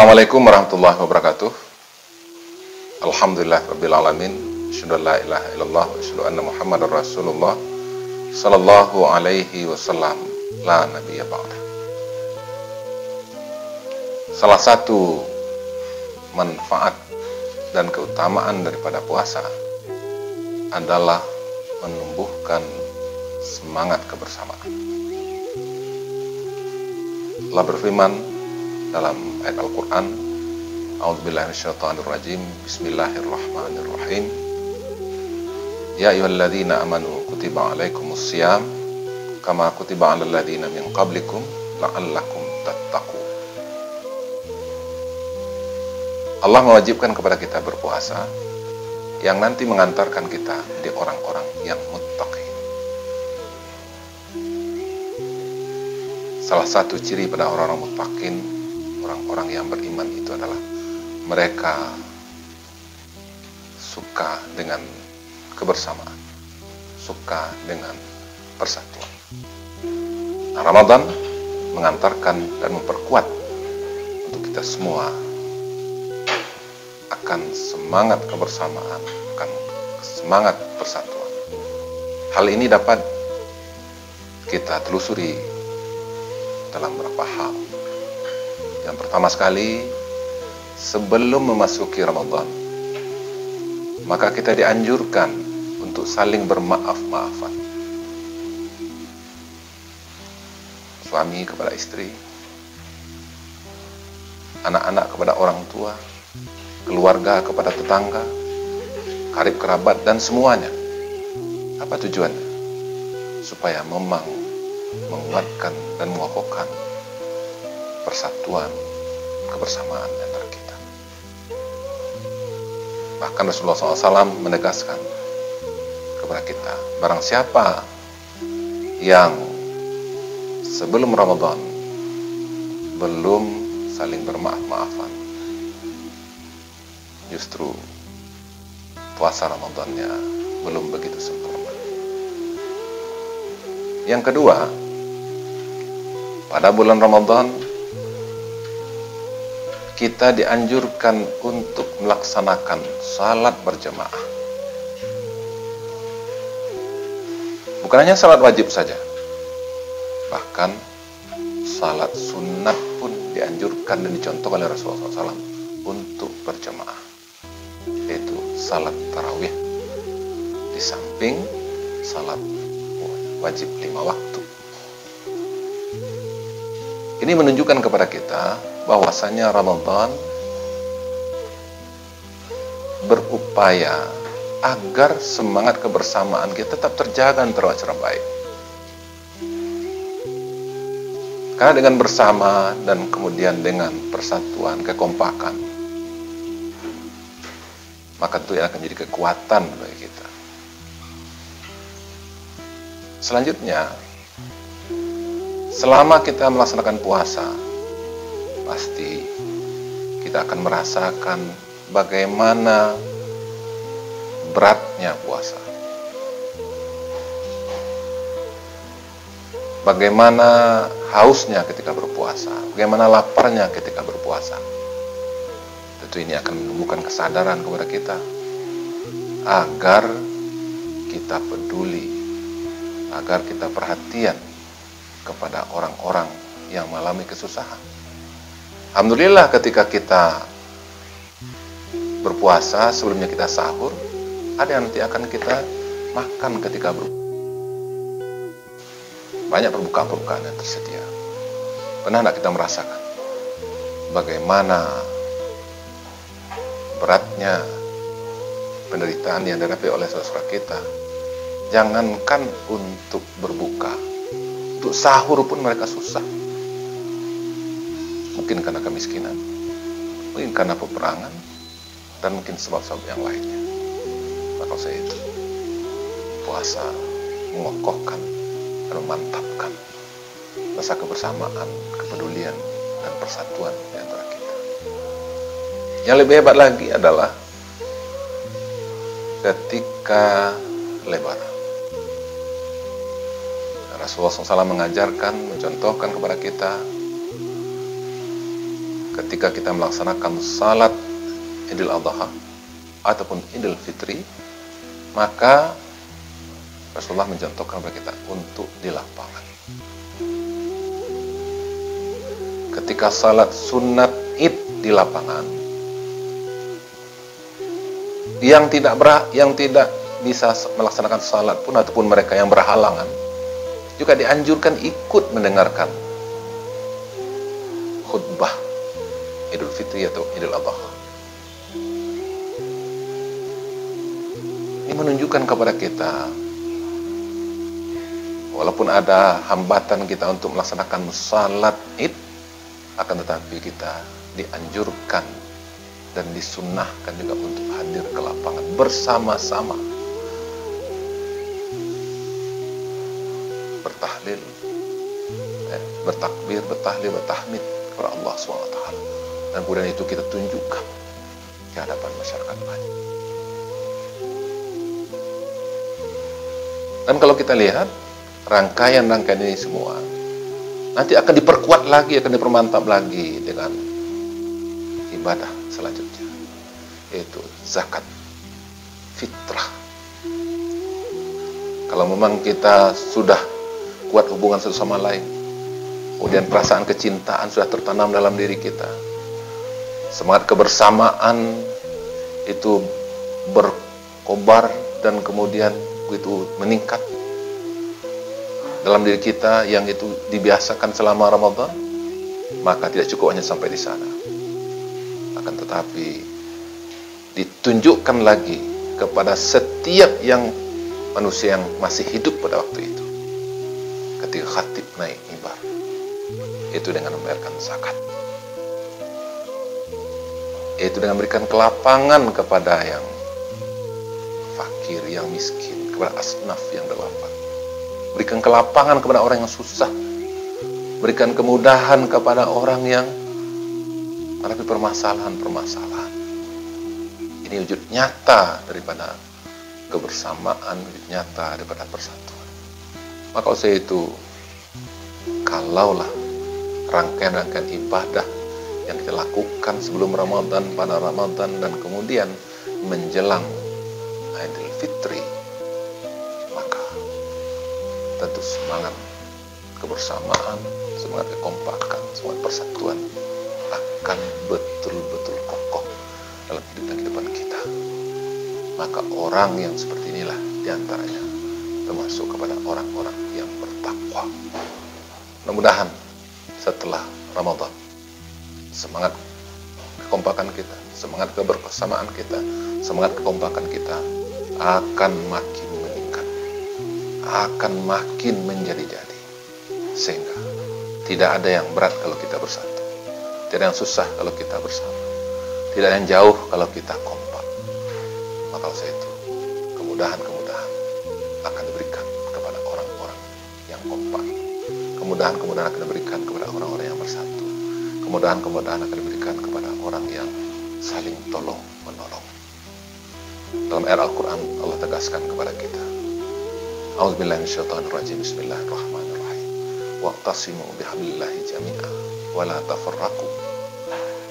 Assalamualaikum warahmatullahi wabarakatuh. Alhamdulillah rabbil alamin. Asyhadu an la ilaha illallah wa asyhadu anna Muhammadar Rasulullah sallallahu alaihi wasallam. La nabiyya ba'da. Salah satu manfaat dan keutamaan daripada puasa adalah menumbuhkan semangat kebersamaan. Allah berfirman dalam ayat Al-Quran, A'udzubillahi minasyaitonirrajim, Bismillahirrahmanirrahim. Ya ayyuhalladzina amanu kutiba alaikumussyam kama kutiba alal ladzina min qablikum la'allakum tattaqun. Allah mewajibkan kepada kita berpuasa yang nanti mengantarkan kita di orang-orang yang muttaqin. Salah satu ciri pada orang-orang muttaqin, orang-orang yang beriman itu adalah mereka suka dengan kebersamaan, suka dengan persatuan. Nah, Ramadan mengantarkan dan memperkuat untuk kita semua akan semangat kebersamaan, akan semangat persatuan. Hal ini dapat kita telusuri dalam beberapa hal. Yang pertama sekali, sebelum memasuki Ramadan, maka kita dianjurkan untuk saling bermaaf-maafan. Suami kepada istri, anak-anak kepada orang tua, keluarga kepada tetangga, karib kerabat, dan semuanya. Apa tujuannya? Supaya memang menguatkan dan mengokohkan persatuan, kebersamaan antara kita. Bahkan Rasulullah SAW menegaskan kepada kita, barang siapa yang sebelum Ramadan belum saling bermaaf-maafan, justru puasa Ramadannya belum begitu sempurna. Yang kedua, pada bulan Ramadan kita dianjurkan untuk melaksanakan salat berjamaah. Bukan hanya salat wajib saja, bahkan salat sunat pun dianjurkan dan dicontohkan oleh Rasulullah SAW untuk berjamaah, yaitu salat tarawih di samping salat wajib 5 waktu. Ini menunjukkan kepada kita bahwasanya Ramadan berupaya agar semangat kebersamaan kita tetap terjaga dan terwujud baik. Karena dengan bersama dan kemudian dengan persatuan, kekompakan, maka itu yang akan menjadi kekuatan bagi kita. Selanjutnya, selama kita melaksanakan puasa, pasti kita akan merasakan bagaimana beratnya puasa. Bagaimana hausnya ketika berpuasa, bagaimana laparnya ketika berpuasa. Tentu ini akan menumbuhkan kesadaran kepada kita agar kita peduli, agar kita perhatian kepada orang-orang yang mengalami kesusahan. Alhamdulillah ketika kita berpuasa, sebelumnya kita sahur, ada yang nanti akan kita makan ketika berbuka. Banyak perbukaan-perbukaan yang tersedia. Pernah tidak kita merasakan bagaimana beratnya penderitaan yang dihadapi oleh saudara kita? Jangankan untuk berbuka, untuk sahur pun mereka susah. Mungkin karena kemiskinan, mungkin karena peperangan, dan mungkin sebab-sebab yang lainnya. Maka saya itu puasa mengokohkan dan memantapkan rasa kebersamaan, kepedulian, dan persatuan di antara kita. Yang lebih hebat lagi adalah ketika Lebaran. Rasulullah SAW mengajarkan, mencontohkan kepada kita ketika kita melaksanakan salat Idul Adha ataupun Idul Fitri, maka Rasulullah mencontohkan kepada kita untuk di lapangan. Ketika salat sunat Id di lapangan, yang tidak bisa melaksanakan salat pun ataupun mereka yang berhalangan juga dianjurkan ikut mendengarkan khutbah Idul Fitri atau Idul Adha. Ini menunjukkan kepada kita, walaupun ada hambatan kita untuk melaksanakan salat Id, akan tetapi kita dianjurkan dan disunnahkan juga untuk hadir ke lapangan bersama-sama, bertahlil, bertakbir, bertahlil, bertahmid kepada Allah SWT. Dan kemudian itu kita tunjukkan di hadapan masyarakat banyak. Dan kalau kita lihat rangkaian-rangkaian ini semua nanti akan diperkuat lagi, akan dipermantap lagi dengan ibadah selanjutnya, yaitu zakat fitrah. Kalau memang kita sudah kuat hubungan satu sama lain, kemudian perasaan kecintaan sudah tertanam dalam diri kita, semangat kebersamaan itu berkobar dan kemudian itu meningkat dalam diri kita, yang itu dibiasakan selama Ramadan, maka tidak cukup hanya sampai di sana. Akan tetapi ditunjukkan lagi kepada setiap yang manusia yang masih hidup pada waktu itu, ketika khatib naik mimbar, itu dengan membayarkan zakat, yaitu dengan memberikan kelapangan kepada yang fakir, yang miskin, kepada asnaf yang berlapang, berikan kelapangan kepada orang yang susah, berikan kemudahan kepada orang yang menghadapi permasalahan-permasalahan. Ini wujud nyata daripada kebersamaan, wujud nyata daripada persatuan. Maka oleh itu, kalaulah rangkaian-rangkaian ibadah yang kita lakukan sebelum Ramadan, pada Ramadan, dan kemudian menjelang Idul Fitri, maka tentu semangat kebersamaan, semangat kekompakan, semangat persatuan akan betul-betul kokoh dalam kehidupan kita. Maka orang yang seperti inilah diantaranya termasuk kepada orang-orang yang bertakwa. Mudah-mudahan setelah Ramadan, semangat kekompakan kita, semangat kebersamaan kita, semangat kekompakan kita akan makin meningkat, akan makin menjadi-jadi, sehingga tidak ada yang berat kalau kita bersatu, tidak ada yang susah kalau kita bersama, tidak ada yang jauh kalau kita kompak. Maka saya itu kemudahan-kemudahan akan diberikan kepada orang-orang yang kompak, kemudahan-kemudahan akan diberikan kepada orang-orang yang bersatu, kemudahan-kemudahan akan diberikan kepada orang yang saling tolong menolong. Dalam ayat Al-Quran Allah tegaskan kepada kita, A'udzubillahi minasyaitonirrajim, Bismillahirrahmanirrahim, wa'tasimu bihablillahi jami'a wa la tafarraqu.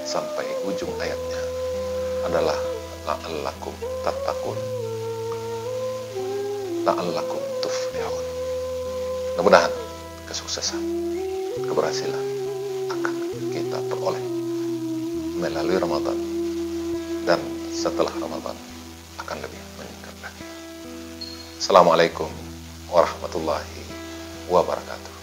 Sampai ujung ayatnya adalah la'allakum tattaqun, la'allakum tuflihun. Mudah-mudahan kesuksesan, keberhasilan akan kita peroleh melalui Ramadan, dan setelah Ramadan akan lebih meningkat lagi. Assalamualaikum warahmatullahi wabarakatuh.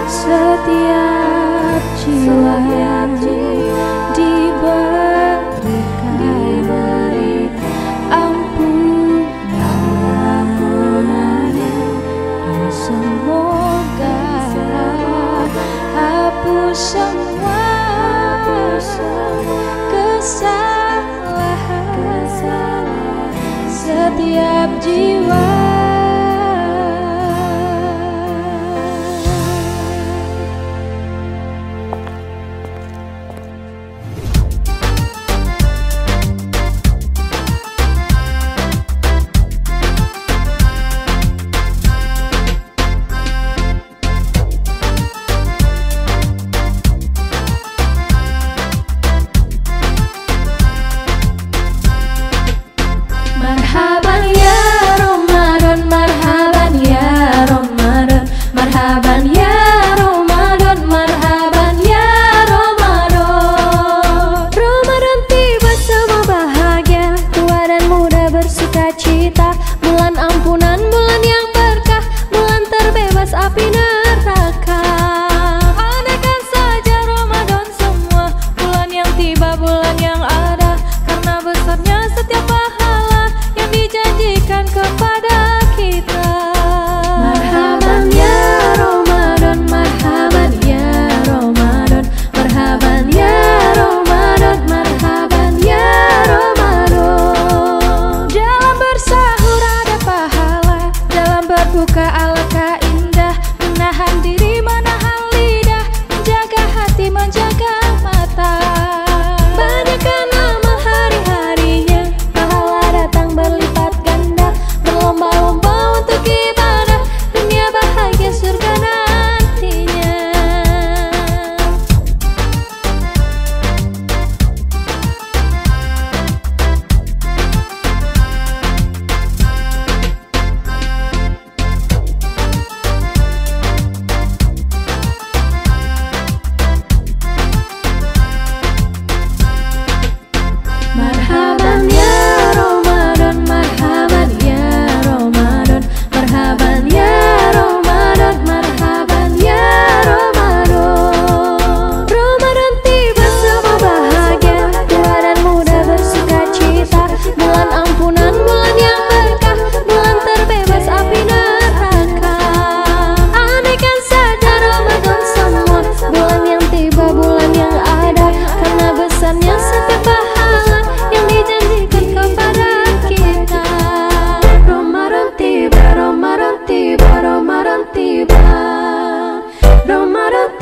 Setiap jiwa diberikan ampunan, dan semoga hapus semua kesalahan setiap jiwa. Ramadan